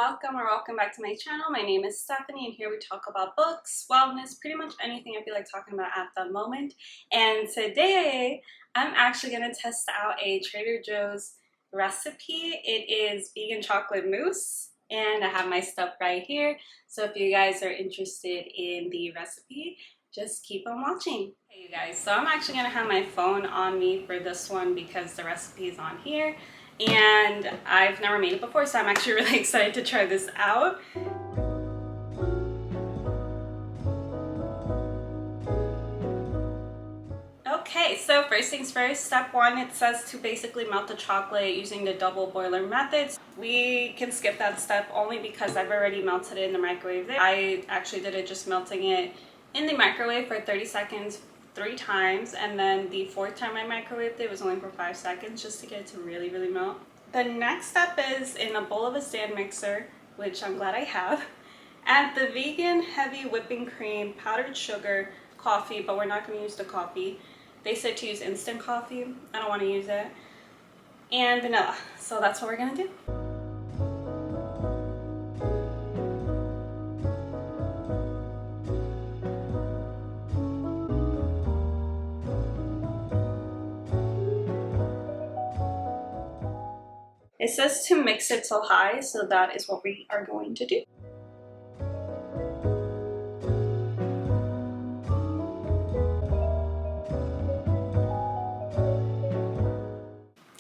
welcome back to my channel. My name is Stephanie and here we talk about books, wellness, pretty much anything I feel like talking about at the moment. And today I'm actually going to test out a Trader Joe's recipe. It is vegan chocolate mousse and I have my stuff right here. So if you guys are interested in the recipe, just keep on watching. Hey you guys, so I'm actually going to have my phone on me for this one because the recipe is on here. And I've never made it before, so I'm actually really excited to try this out. Okay, so first things first, step one, it says to basically melt the chocolate using the double boiler methods. We can skip that step only because I've already melted it in the microwave. I actually did it just melting it in the microwave for 30 seconds 3 times, and then the 4th time I microwaved it was only for 5 seconds just to get it to really melt. The next step is in a bowl of a stand mixer, which I'm glad I have, add the vegan heavy whipping cream, powdered sugar, coffee, but we're not going to use the coffee. They said to use instant coffee. I don't want to use it. And vanilla. So that's what we're going to do. It says to mix it till high, so that is what we are going to do.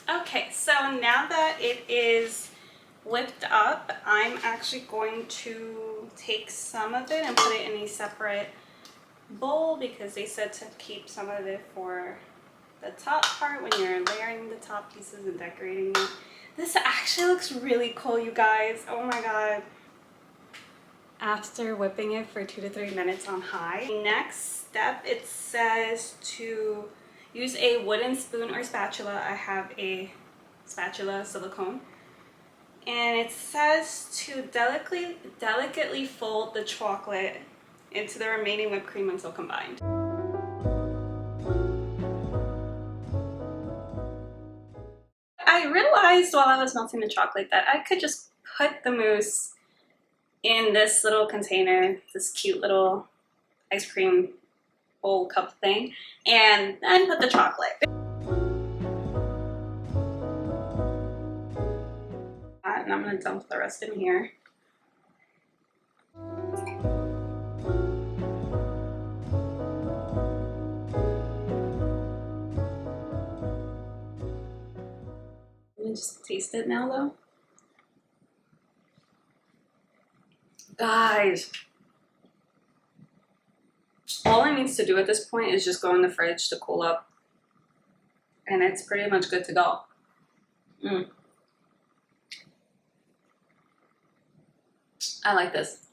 Okay, so now that it is whipped up, I'm actually going to take some of it and put it in a separate bowl because they said to keep some of it for the top part when you're layering the top pieces and decorating it. This actually looks really cool, you guys. Oh my god. After whipping it for 2 to 3 minutes on high. Next step, it says to use a wooden spoon or spatula. I have a spatula, silicone. And it says to delicately fold the chocolate into the remaining whipped cream until combined. I realized while I was melting the chocolate that I could just put the mousse in this little container, this cute little ice cream bowl cup thing, and then put the chocolate. And I'm going to dump the rest in here. Just taste it now though. Guys, all it needs to do at this point is just go in the fridge to cool up and it's pretty much good to go. I like this.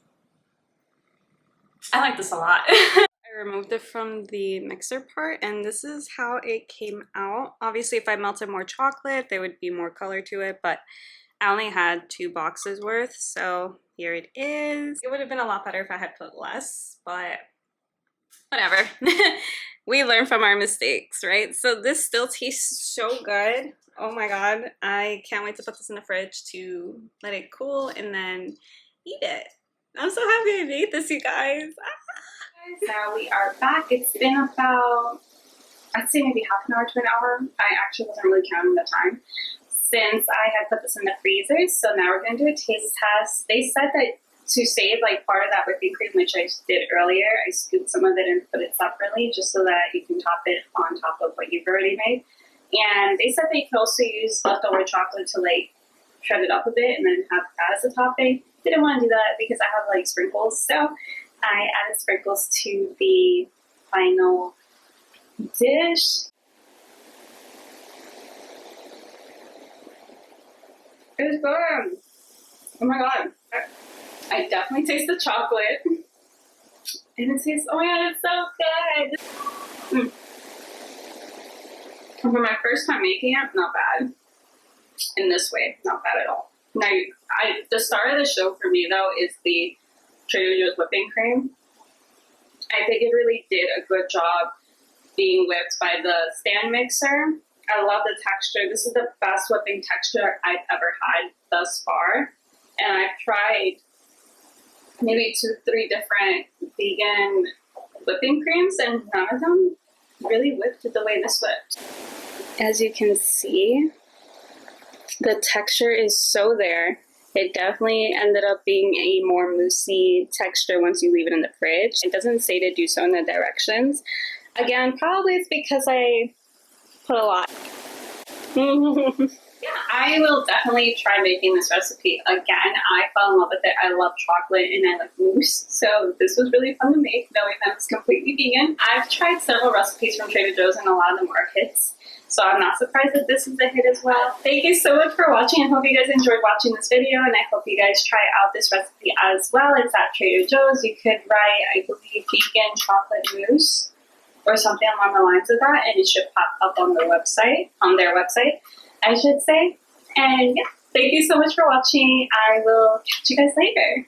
I like this a lot. I removed it from the mixer part and this is how it came out. Obviously if I melted more chocolate there would be more color to it, but I only had 2 boxes worth, so here it is. It would have been a lot better if I had put less, but whatever. We learn from our mistakes, right? So this still tastes so good. Oh my god, I can't wait to put this in the fridge to let it cool and then eat it. I'm so happy I made this, you guys. Now we are back. It's been about, I'd say maybe half an hour to an hour. I actually wasn't really counting the time since I had put this in the freezer. So now we're going to do a taste test. They said that to save like part of that whipping cream, which I did earlier, I scooped some of it and put it separately just so that you can top it on top of what you've already made. And they said that you could also use leftover chocolate to like shred it up a bit and then have that as a topping. Didn't want to do that because I have like sprinkles, so I added sprinkles to the final dish. It's good. Oh my god. I definitely taste the chocolate. And it tastes, oh my god, it's so good. For my first time making it, not bad. In this way, not bad at all. Now, the star of the show for me though is the Trader Joe's whipping cream. I think it really did a good job being whipped by the stand mixer. I love the texture. This is the best whipping texture I've ever had thus far. And I've tried maybe 2, 3 different vegan whipping creams, and none of them really whipped the way this whipped. As you can see, the texture is so there. It definitely ended up being a more moussey texture once you leave it in the fridge. It doesn't say to do so in the directions. Again, probably it's because I put a lot. Yeah, I will definitely try making this recipe again. I fell in love with it. I love chocolate and I like mousse, so this was really fun to make, knowing that it's completely vegan. I've tried several recipes from Trader Joe's and a lot of them are hits, so I'm not surprised that this is a hit as well. Thank you so much for watching. I hope you guys enjoyed watching this video, and I hope you guys try out this recipe as well. It's at Trader Joe's. You could write, I believe, vegan chocolate mousse or something along the lines of that, and it should pop up on their website, I should say. And yeah, thank you so much for watching. I will catch you guys later.